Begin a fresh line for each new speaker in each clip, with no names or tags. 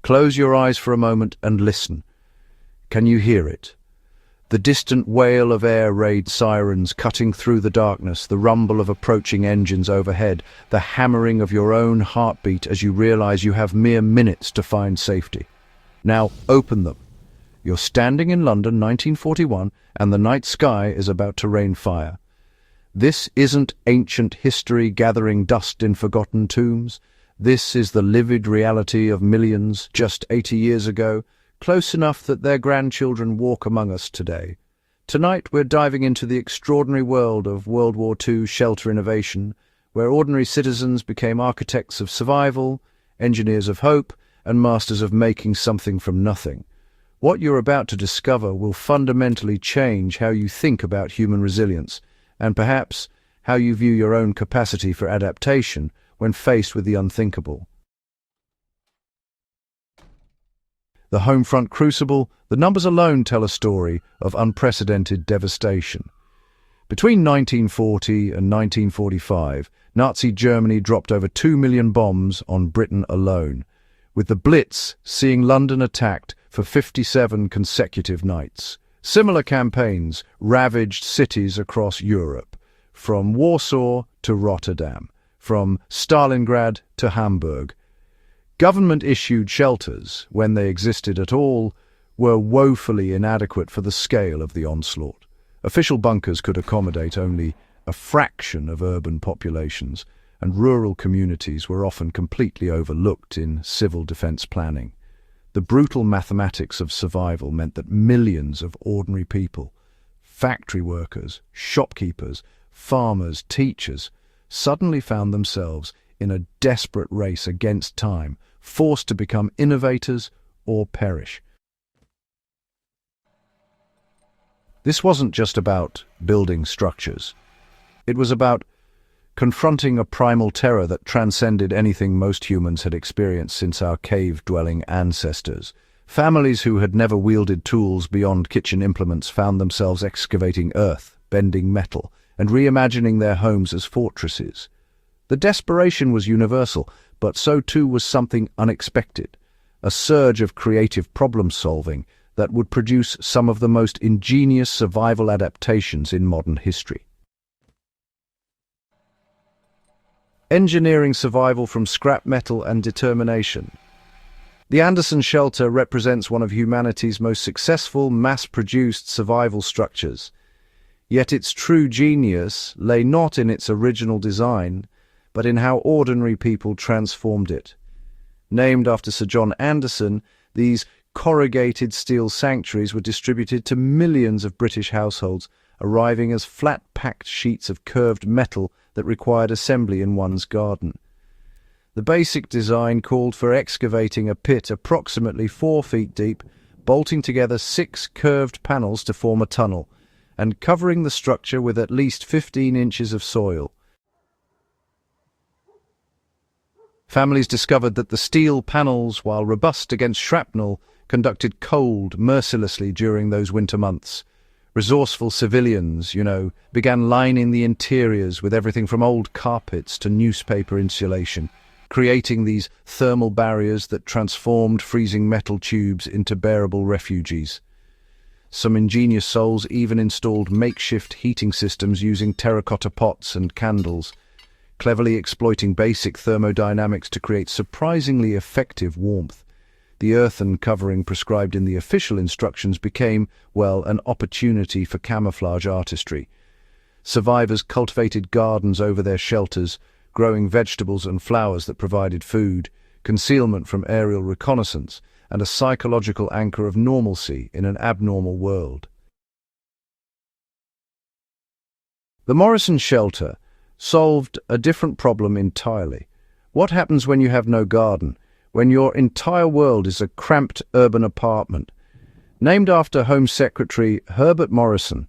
Close your eyes for a moment and listen. Can you hear it? The distant wail of air raid sirens cutting through the darkness, the rumble of approaching engines overhead, the hammering of your own heartbeat as you realize you have mere minutes to find safety. Now open them. You're standing in London, 1941, and the night sky is about to rain fire. This isn't ancient history gathering dust in forgotten tombs. This is the livid reality of millions just 80 years ago, close enough that their grandchildren walk among us today. Tonight we're diving into the extraordinary world of World War II shelter innovation, where ordinary citizens became architects of survival, engineers of hope, and masters of making something from nothing. What you're about to discover will fundamentally change how you think about human resilience, and perhaps how you view your own capacity for adaptation when faced with the unthinkable. The Homefront Crucible, the numbers alone tell a story of unprecedented devastation. Between 1940 and 1945, Nazi Germany dropped over 2 million bombs on Britain alone, with the Blitz seeing London attacked for 57 consecutive nights. Similar campaigns ravaged cities across Europe, from Warsaw to Rotterdam, from Stalingrad to Hamburg. Government-issued shelters, when they existed at all, were woefully inadequate for the scale of the onslaught. Official bunkers could accommodate only a fraction of urban populations, and rural communities were often completely overlooked in civil defense planning. The brutal mathematics of survival meant that millions of ordinary people, factory workers, shopkeepers, farmers, teachers, suddenly found themselves in a desperate race against time, forced to become innovators or perish. This wasn't just about building structures. It was about confronting a primal terror that transcended anything most humans had experienced since our cave-dwelling ancestors. Families who had never wielded tools beyond kitchen implements found themselves excavating earth, bending metal, and reimagining their homes as fortresses. The desperation was universal, but so too was something unexpected, a surge of creative problem-solving that would produce some of the most ingenious survival adaptations in modern history. Engineering survival from scrap metal and determination. The Anderson shelter represents one of humanity's most successful, mass-produced survival structures. Yet its true genius lay not in its original design, but in how ordinary people transformed it. Named after Sir John Anderson, these corrugated steel sanctuaries were distributed to millions of British households, arriving as flat-packed sheets of curved metal that required assembly in one's garden. The basic design called for excavating a pit approximately 4 feet deep, bolting together 6 curved panels to form a tunnel, and covering the structure with at least 15 inches of soil. Families discovered that the steel panels, while robust against shrapnel, conducted cold mercilessly during those winter months. Resourceful civilians, began lining the interiors with everything from old carpets to newspaper insulation, creating these thermal barriers that transformed freezing metal tubes into bearable refuges. Some ingenious souls even installed makeshift heating systems using terracotta pots and candles, cleverly exploiting basic thermodynamics to create surprisingly effective warmth. The earthen covering prescribed in the official instructions became, an opportunity for camouflage artistry. Survivors cultivated gardens over their shelters, growing vegetables and flowers that provided food, concealment from aerial reconnaissance, and a psychological anchor of normalcy in an abnormal world. The Morrison shelter solved a different problem entirely. What happens when you have no garden, when your entire world is a cramped urban apartment? Named after Home Secretary Herbert Morrison,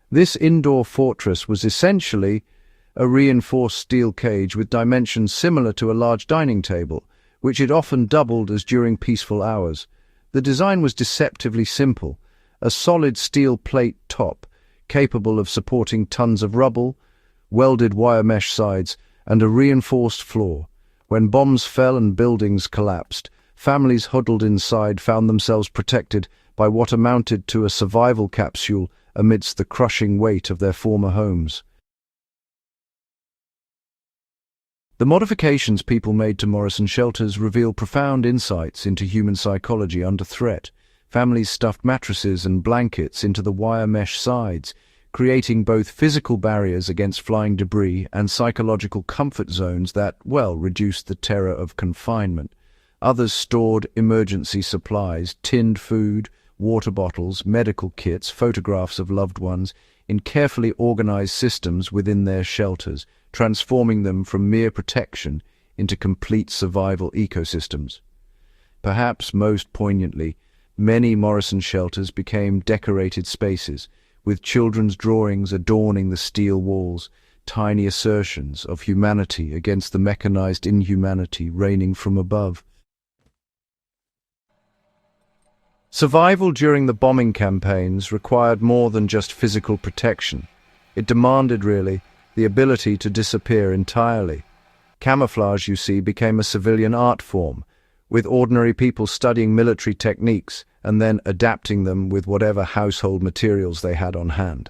this indoor fortress was essentially a reinforced steel cage with dimensions similar to a large dining table, which it often doubled as during peaceful hours. The design was deceptively simple: a solid steel plate top, capable of supporting tons of rubble, welded wire mesh sides, and a reinforced floor. When bombs fell and buildings collapsed, families huddled inside found themselves protected by what amounted to a survival capsule amidst the crushing weight of their former homes. The modifications people made to Morrison shelters reveal profound insights into human psychology under threat. Families stuffed mattresses and blankets into the wire mesh sides, creating both physical barriers against flying debris and psychological comfort zones that, well, reduced the terror of confinement. Others stored emergency supplies, tinned food, water bottles, medical kits, photographs of loved ones, in carefully organized systems within their shelters, transforming them from mere protection into complete survival ecosystems. Perhaps most poignantly, many Morrison shelters became decorated spaces, with children's drawings adorning the steel walls, tiny assertions of humanity against the mechanized inhumanity reigning from above. Survival during the bombing campaigns required more than just physical protection. It demanded, really, the ability to disappear entirely. Camouflage, you see, became a civilian art form, with ordinary people studying military techniques and then adapting them with whatever household materials they had on hand.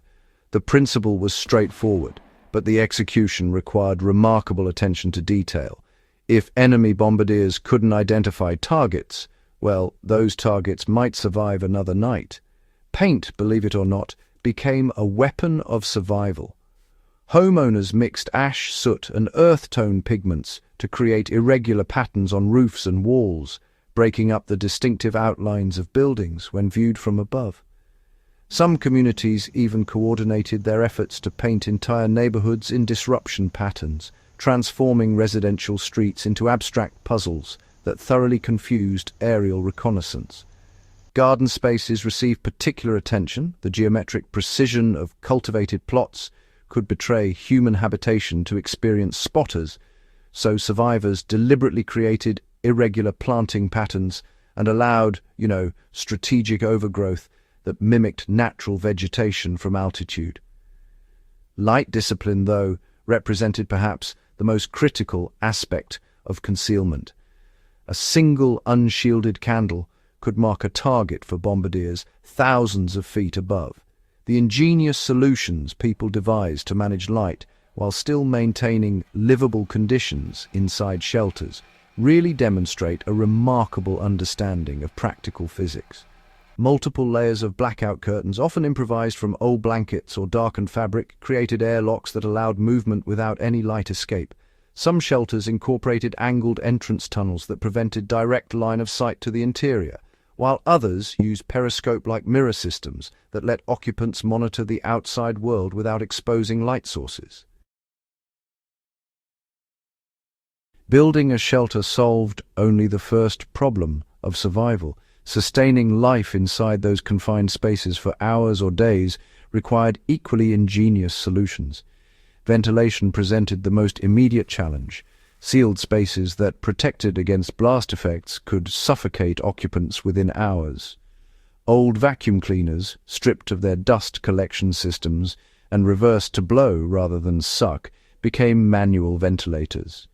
The principle was straightforward, but the execution required remarkable attention to detail. If enemy bombardiers couldn't identify targets, well, those targets might survive another night. Paint, believe it or not, became a weapon of survival. Homeowners mixed ash, soot, and earth tone pigments to create irregular patterns on roofs and walls, breaking up the distinctive outlines of buildings when viewed from above. Some communities even coordinated their efforts to paint entire neighborhoods in disruption patterns, transforming residential streets into abstract puzzles that thoroughly confused aerial reconnaissance. Garden spaces received particular attention. The geometric precision of cultivated plots could betray human habitation to experienced spotters, so survivors deliberately created irregular planting patterns and allowed, strategic overgrowth that mimicked natural vegetation from altitude. Light discipline, though, represented perhaps the most critical aspect of concealment. A single unshielded candle could mark a target for bombardiers thousands of feet above. The ingenious solutions people devised to manage light while still maintaining livable conditions inside shelters really demonstrate a remarkable understanding of practical physics. Multiple layers of blackout curtains, often improvised from old blankets or darkened fabric, created airlocks that allowed movement without any light escape. Some shelters incorporated angled entrance tunnels that prevented direct line of sight to the interior, while others used periscope-like mirror systems that let occupants monitor the outside world without exposing light sources. Building a shelter solved only the first problem of survival. Sustaining life inside those confined spaces for hours or days required equally ingenious solutions. Ventilation presented the most immediate challenge. Sealed spaces that protected against blast effects could suffocate occupants within hours. Old vacuum cleaners, stripped of their dust collection systems and reversed to blow rather than suck, became manual ventilators.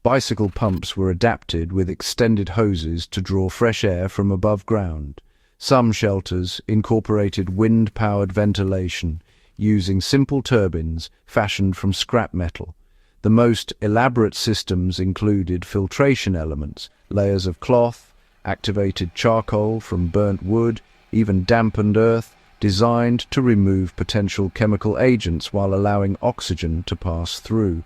Bicycle pumps were adapted with extended hoses to draw fresh air from above ground. Some shelters incorporated wind-powered ventilation, using simple turbines fashioned from scrap metal. The most elaborate systems included filtration elements, layers of cloth, activated charcoal from burnt wood, even dampened earth, designed to remove potential chemical agents while allowing oxygen to pass through.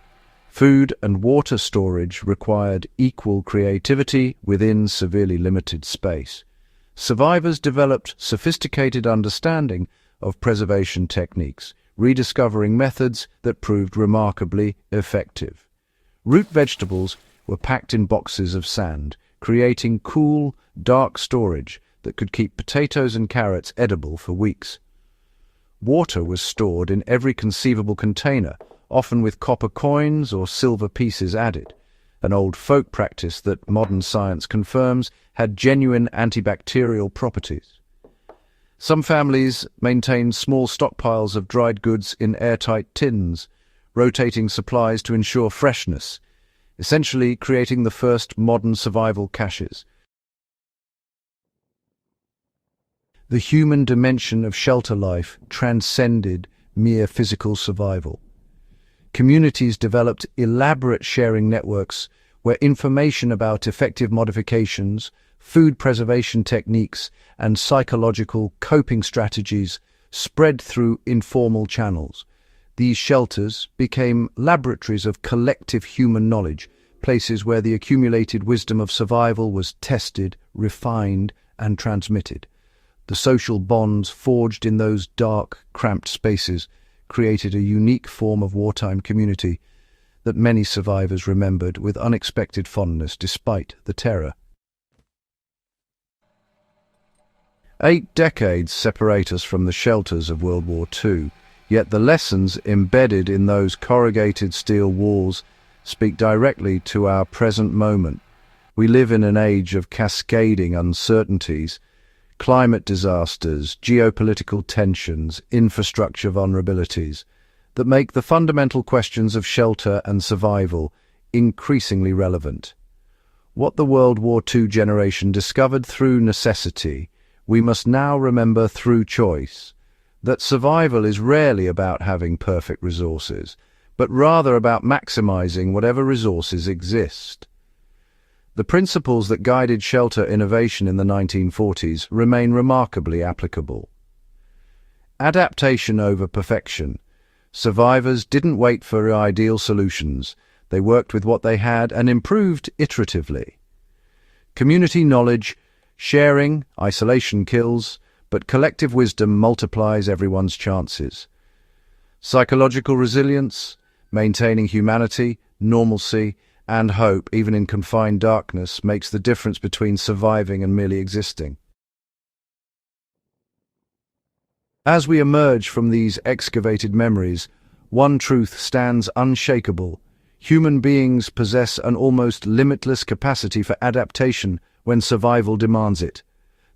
Food and water storage required equal creativity within severely limited space. Survivors developed sophisticated understanding of preservation techniques, rediscovering methods that proved remarkably effective. Root vegetables were packed in boxes of sand, creating cool, dark storage that could keep potatoes and carrots edible for weeks. Water was stored in every conceivable container, often with copper coins or silver pieces added, an old folk practice that modern science confirms had genuine antibacterial properties. Some families maintained small stockpiles of dried goods in airtight tins, rotating supplies to ensure freshness, essentially creating the first modern survival caches. The human dimension of shelter life transcended mere physical survival. Communities developed elaborate sharing networks where information about effective modifications, food preservation techniques, and psychological coping strategies spread through informal channels. These shelters became laboratories of collective human knowledge, places where the accumulated wisdom of survival was tested, refined, and transmitted. The social bonds forged in those dark, cramped spaces created a unique form of wartime community that many survivors remembered with unexpected fondness despite the terror. 8 decades separate us from the shelters of World War II, yet the lessons embedded in those corrugated steel walls speak directly to our present moment. We live in an age of cascading uncertainties, climate disasters, geopolitical tensions, infrastructure vulnerabilities, that make the fundamental questions of shelter and survival increasingly relevant. What the World War II generation discovered through necessity, we must now remember through choice, that survival is rarely about having perfect resources, but rather about maximizing whatever resources exist. The principles that guided shelter innovation in the 1940s remain remarkably applicable. Adaptation over perfection. Survivors didn't wait for ideal solutions. They worked with what they had and improved iteratively. Community knowledge, sharing, isolation kills, but collective wisdom multiplies everyone's chances. Psychological resilience, maintaining humanity, normalcy, and hope, even in confined darkness, makes the difference between surviving and merely existing. As we emerge from these excavated memories, one truth stands unshakable. Human beings possess an almost limitless capacity for adaptation when survival demands it.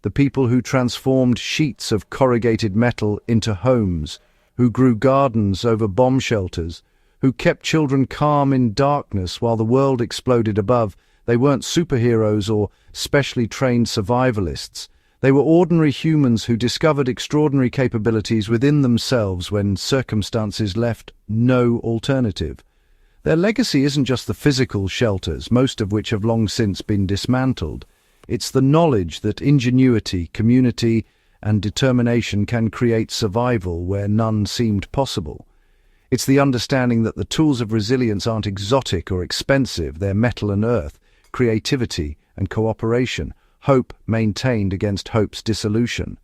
The people who transformed sheets of corrugated metal into homes, who grew gardens over bomb shelters, who kept children calm in darkness while the world exploded above, they weren't superheroes or specially trained survivalists. They were ordinary humans who discovered extraordinary capabilities within themselves when circumstances left no alternative. Their legacy isn't just the physical shelters, most of which have long since been dismantled. It's the knowledge that ingenuity, community, and determination can create survival where none seemed possible. It's the understanding that the tools of resilience aren't exotic or expensive, they're metal and earth, creativity and cooperation, hope maintained against hope's dissolution.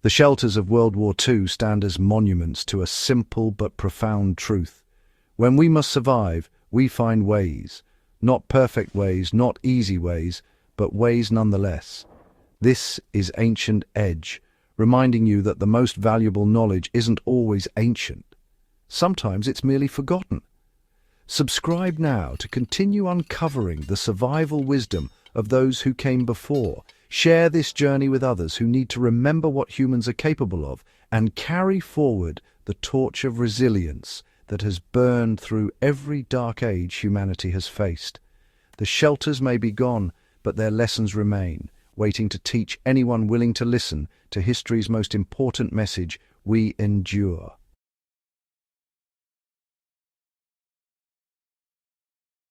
The shelters of World War II stand as monuments to a simple but profound truth. When we must survive, we find ways. Not perfect ways, not easy ways, but ways nonetheless. This is Ancient Edge, reminding you that the most valuable knowledge isn't always ancient. Sometimes it's merely forgotten. Subscribe now to continue uncovering the survival wisdom of those who came before. Share this journey with others who need to remember what humans are capable of and carry forward the torch of resilience that has burned through every dark age humanity has faced. The shelters may be gone, but their lessons remain, waiting to teach anyone willing to listen to history's most important message: we endure.